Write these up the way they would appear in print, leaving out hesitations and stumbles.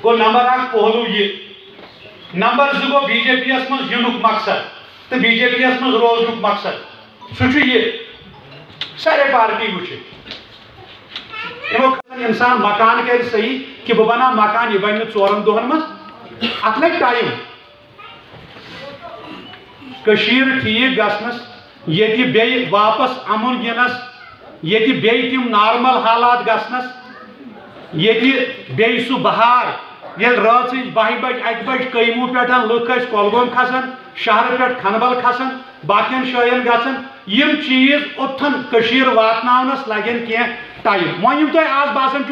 गो number 1 पहलू ये, number 2 गो BJP मज युनुक मकसद तो बीजेपी मज रोजनुक मकसद सह ये सारे पार्टी वुच इंसान मकान कर सही कि बह बना मकान यह बन 4 दोहन मज अत लग टाइम ठीक गसनस ये बे वापस अमुन यनस ये बे तम नॉर्मल हालात गसनस ये बे सह बहार ये रात 12 बज 1 बज कईमू पे लुक कोलगोम खसान शहर पे खनबल खसान बाकियन शायन गसन यम चीज ओथन वातनावनस लगन कह टाइम वो तुम आज बासान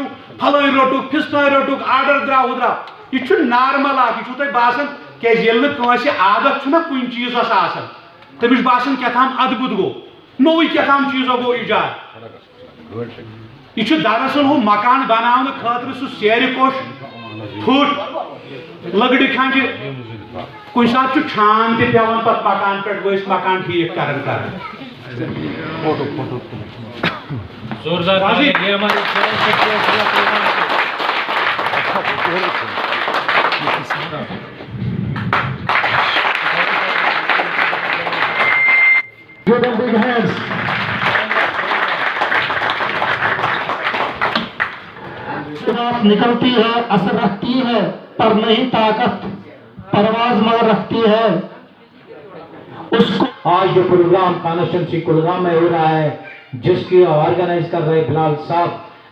फलान रोटुक फिस्तान रोटुक आर्डर द्राव यह नॉर्मल यह बासान क्या आदत कुन चीज तमिस बासान क्या अद्भुत गो नौ क्या चीजों गो ईजाद यह दरअसल हूँ मकान बनाने खतर सह सेर कोश फुट लकड़ खंड कुछ सात छान तवान पे मकान पे वस मकान ठीक कर निकलती है, असर रखती है पर नहीं ताकत, परवाज मगर रखती है उसको। आज जो प्रोग्राम कॉन्स्टिट्यूंसी कुलगाम में हो रहा है जिसकी ऑर्गेनाइज कर रहे बिलाल साहब,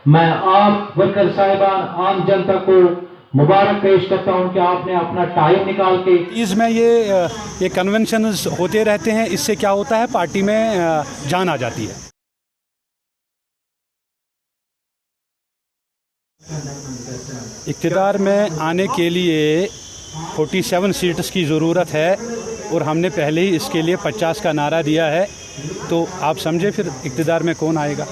मैं आप वर्कर साहिबान आम जनता को मुबारक पेश करता हूं कि आपने अपना टाइम निकाल के इसमें ये कन्वेंशन होते रहते हैं। इससे क्या होता है, पार्टी में जान आ जाती है। इक़्तिदार में आने के लिए 47 सीट्स की ज़रूरत है और हमने पहले ही इसके लिए 50 का नारा दिया है, तो आप समझे फिर इक़्तिदार में कौन आएगा।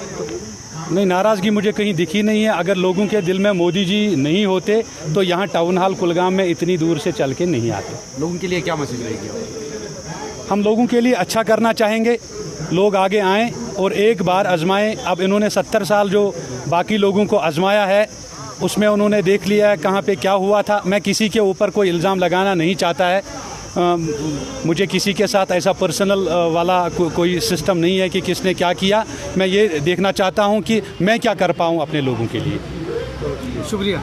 नहीं, नाराज़गी मुझे कहीं दिखी नहीं है। अगर लोगों के दिल में मोदी जी नहीं होते तो यहाँ टाउन हॉल कुलगाम में इतनी दूर से चल के नहीं आते। लोगों के लिए क्या मैसेज रहेगी? हम लोगों के लिए अच्छा करना चाहेंगे, लोग आगे आएँ और एक बार आजमाएं। अब इन्होंने 70 साल जो बाकी लोगों को आजमाया है उसमें उन्होंने देख लिया है कहाँ पे क्या हुआ था। मैं किसी के ऊपर कोई इल्ज़ाम लगाना नहीं चाहता है। मुझे किसी के साथ ऐसा पर्सनल वाला कोई सिस्टम नहीं है कि किसने क्या किया। मैं ये देखना चाहता हूँ कि मैं क्या कर पाऊँ अपने लोगों के लिए। शुक्रिया।